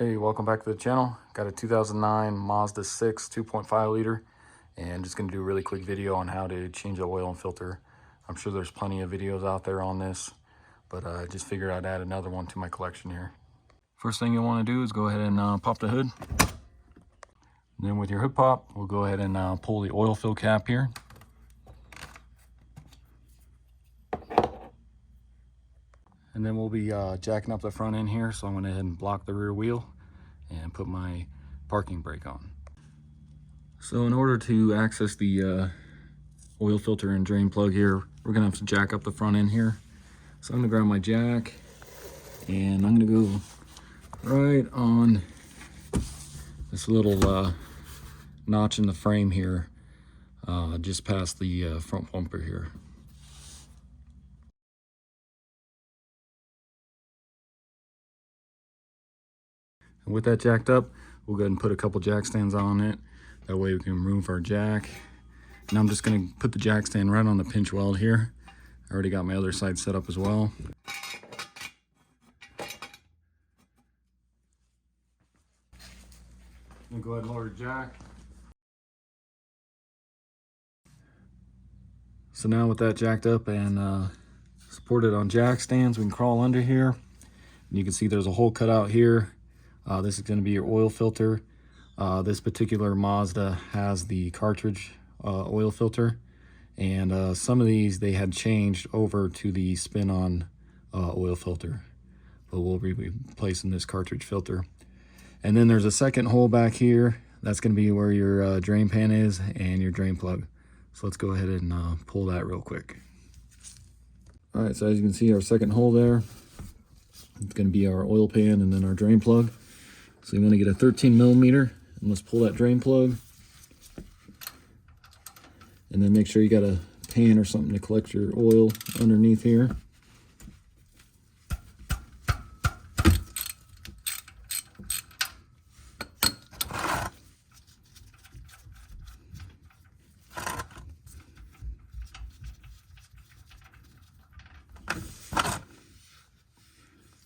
Hey, welcome back to the channel. Got a 2009 Mazda 6 2.5 liter, and just gonna do a really quick video on how to change the oil and filter. I'm sure there's plenty of videos out there on this, but I just figured I'd add another one to my collection here. First thing you want to do is go ahead and pop the hood. And then with your hood pop, we'll go ahead and pull the oil fill cap here. And then we'll be jacking up the front end here, so I'm going to go ahead and block the rear wheel and put my parking brake on. So in order to access the oil filter and drain plug here, we're going to have to jack up the front end here. So I'm going to grab my jack, and I'm going to go right on this little notch in the frame here, just past the front bumper here. And with that jacked up, we'll go ahead and put a couple jack stands on it. That way we can remove our jack. Now I'm just going to put the jack stand right on the pinch weld here. I already got my other side set up as well. Then go ahead and lower the jack. So now with that jacked up and supported on jack stands, we can crawl under here. And you can see there's a hole cut out here. This is going to be your oil filter. This particular Mazda has the cartridge oil filter, and some of these they had changed over to the spin-on oil filter, but we'll be replacing this cartridge filter. And then there's a second hole back here. That's going to be where your drain pan is and your drain plug. So let's go ahead and pull that real quick. All right, so as you can see, our second hole there, it's going to be our oil pan and then our drain plug. So you want to get a 13 millimeter, and let's pull that drain plug. And then make sure you got a pan or something to collect your oil underneath here.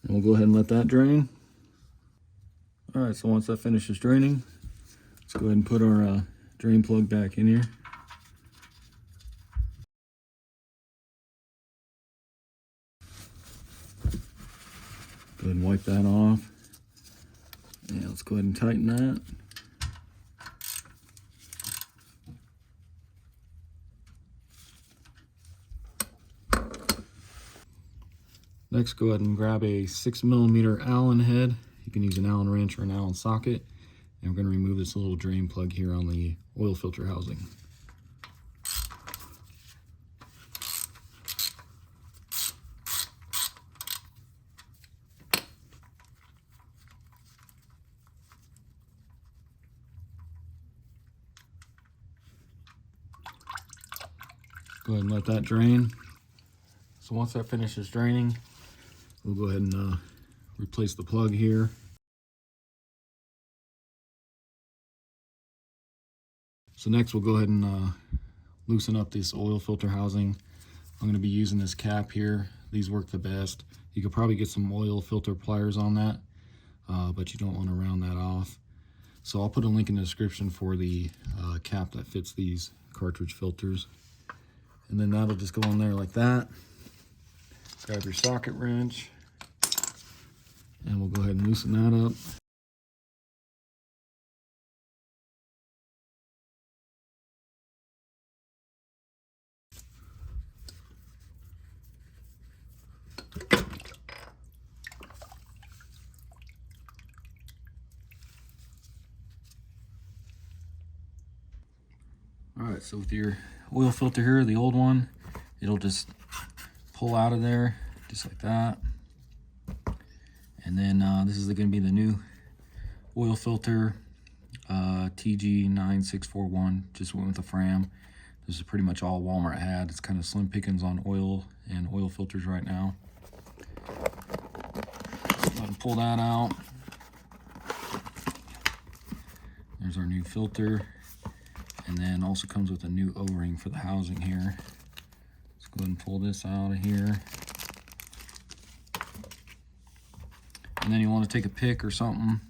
And we'll go ahead and let that drain. All right, so once that finishes draining, let's go ahead and put our drain plug back in here. Go ahead and wipe that off. And let's go ahead and tighten that. Next, go ahead and grab a 6 millimeter Allen head. You can use an Allen wrench or an Allen socket. And we're going to remove this little drain plug here on the oil filter housing. Go ahead and let that drain. So once that finishes draining, we'll go ahead and replace the plug here. So next we'll go ahead and loosen up this oil filter housing. I'm going to be using this cap here. These work the best. You could probably get some oil filter pliers on that, but you don't want to round that off. So I'll put a link in the description for the cap that fits these cartridge filters. And then that'll just go on there like that. Grab your socket wrench, and we'll go ahead and loosen that up. All right, so with your oil filter here, the old one, it'll just pull out of there just like that. And then this is going to be the new oil filter, TG9641, just went with the Fram. This is pretty much all Walmart had. It's kind of slim pickings on oil and oil filters right now. Go ahead and pull that out. There's our new filter. And then also comes with a new O-ring for the housing here. Let's go ahead and pull this out of here. And then you want to take a pick or something,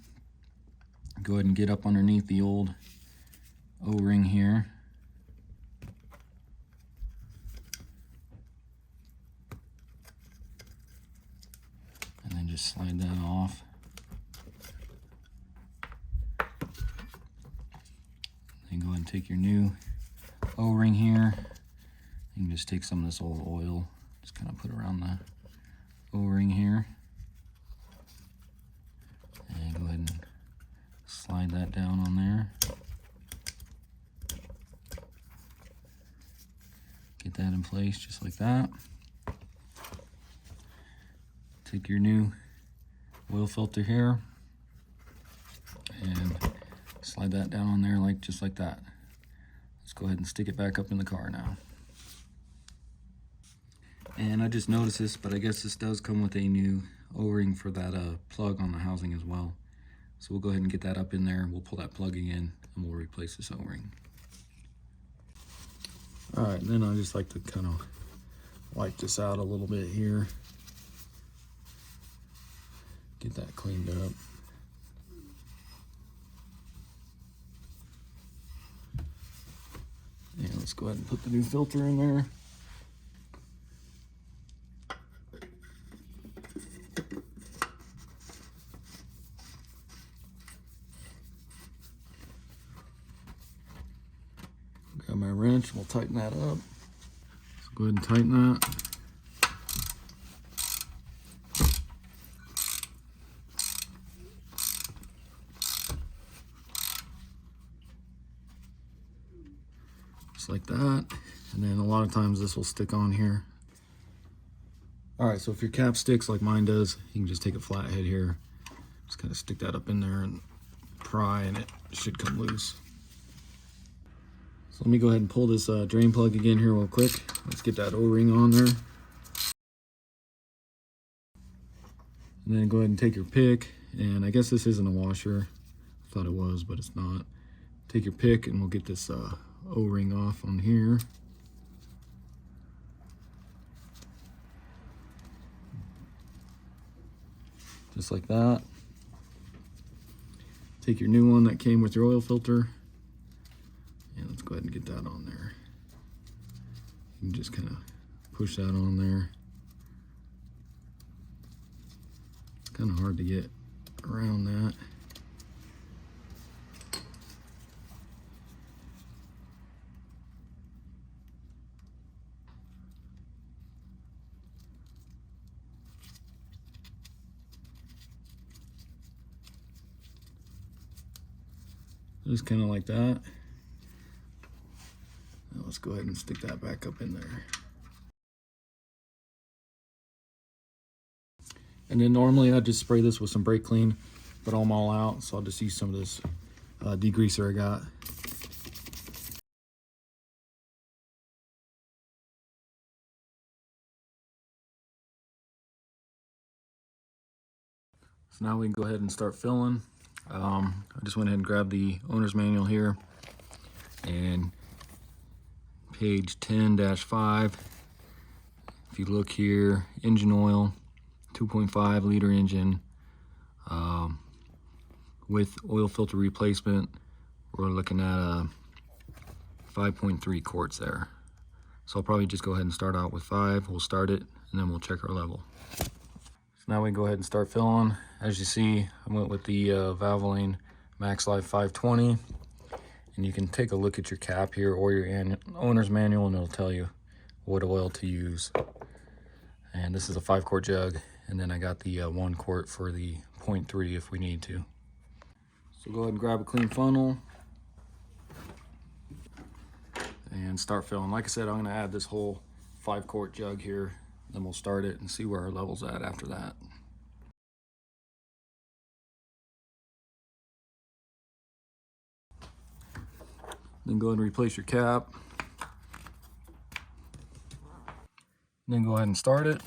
Go ahead and get up underneath the old O-ring here. And then just slide that off. Then go ahead and take your new O-ring here. You can just take some of this old oil, just kind of put around the O-ring here. And go ahead and slide that down on there. Get that in place just like that. Take your new oil filter here and slide that down on there just like that. Let's go ahead and stick it back up in the car now. And I just noticed this, but I guess this does come with a new O-ring for that plug on the housing as well. So we'll go ahead and get that up in there. We'll pull that plug in and we'll replace this O-ring. All right, then I just like to kind of wipe this out a little bit here. Get that cleaned up. And let's go ahead and put the new filter in there. Grab my wrench, we'll tighten that up. Let's go ahead and tighten that. Just like that. And then a lot of times this will stick on here. All right, so if your cap sticks like mine does, you can just take a flathead here. Just kind of stick that up in there and pry and it should come loose. So let me go ahead and pull this drain plug again here real quick. Let's get that O-ring on there. And then go ahead and take your pick, and I guess this isn't a washer. I thought it was, but it's not. Take your pick and we'll get this O-ring off on here. Just like that. Take your new one that came with your oil filter. And let's go ahead and get that on there. You can just kind of push that on there. It's kind of hard to get around that. Just kind of like that. Now let's go ahead and stick that back up in there. And then normally I'd just spray this with some brake clean, but I'm all out, so I'll just use some of this degreaser I got. So now we can go ahead and start filling. I just went ahead and grabbed the owner's manual here, and page 10-5. If you look here, engine oil, 2.5 liter engine, with oil filter replacement, we're looking at 5.3 quarts there. So I'll probably just go ahead and start out with 5. We'll start it and then we'll check our level. So now we can go ahead and start filling. As you see, I went with the Valvoline Max Life 520, and you can take a look at your cap here or your owner's manual and it'll tell you what oil to use. And this is a 5-quart jug, and then I got the 1 quart for the 0.3 if we need to. So go ahead and grab a clean funnel and start filling. Like I said, I'm going to add this whole 5-quart jug here, then we'll start it and see where our level's at after that. Then go ahead and replace your cap. Then go ahead and start it.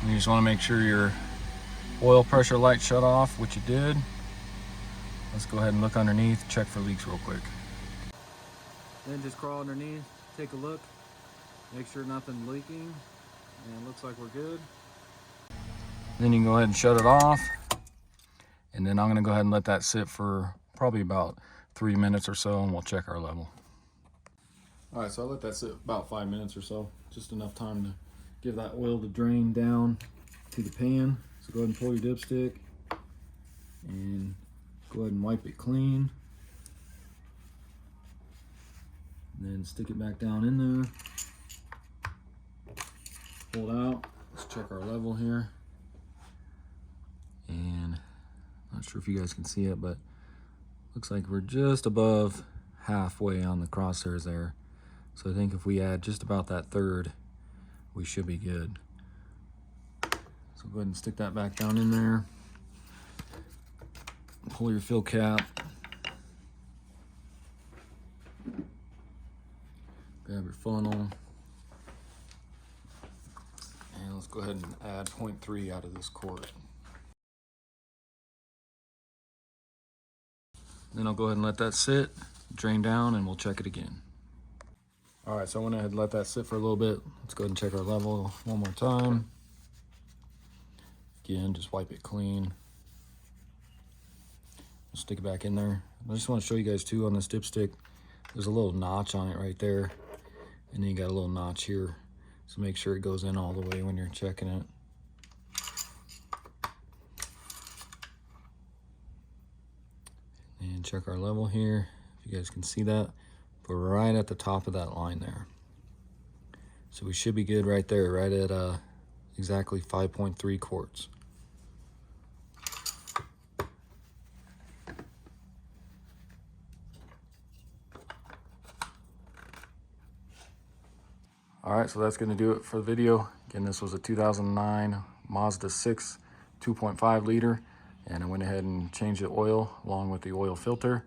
And you just want to make sure your oil pressure light shut off, which you did. Let's go ahead and look underneath, check for leaks real quick. Then just crawl underneath, take a look, make sure nothing's leaking, and it looks like we're good. Then you can go ahead and shut it off. And then I'm gonna go ahead and let that sit for probably about 3 minutes or so, and we'll check our level. All right, so I let that sit about 5 minutes or so, just enough time to give that oil to drain down to the pan. So go ahead and pull your dipstick and go ahead and wipe it clean. And then stick it back down in there. Pull it out. Let's check our level here. And not sure if you guys can see it, but looks like we're just above halfway on the crosshairs there. So I think if we add just about that third, we should be good. So go ahead and stick that back down in there. Pull your fill cap. Grab your funnel. And let's go ahead and add 0.3 out of this quart. Then I'll go ahead and let that sit, drain down, and we'll check it again. All right, so I went ahead and let that sit for a little bit. Let's go ahead and check our level one more time. Again, just wipe it clean. Stick it back in there. I just want to show you guys too on this dipstick, there's a little notch on it right there. And then you got a little notch here. So make sure it goes in all the way when you're checking it. And check our level here. If you guys can see that, we're right at the top of that line there. So we should be good right there, right at exactly 5.3 quarts. All right, so that's gonna do it for the video. Again, this was a 2009 Mazda 6 2.5 liter, and I went ahead and changed the oil along with the oil filter.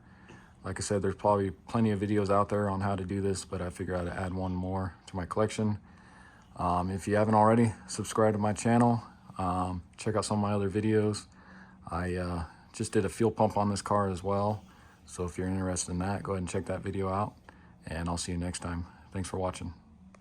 Like I said, there's probably plenty of videos out there on how to do this, but I figured I'd add one more to my collection. If you haven't already, subscribe to my channel. Check out some of my other videos. I just did a fuel pump on this car as well. So if you're interested in that, go ahead and check that video out, and I'll see you next time. Thanks for watching.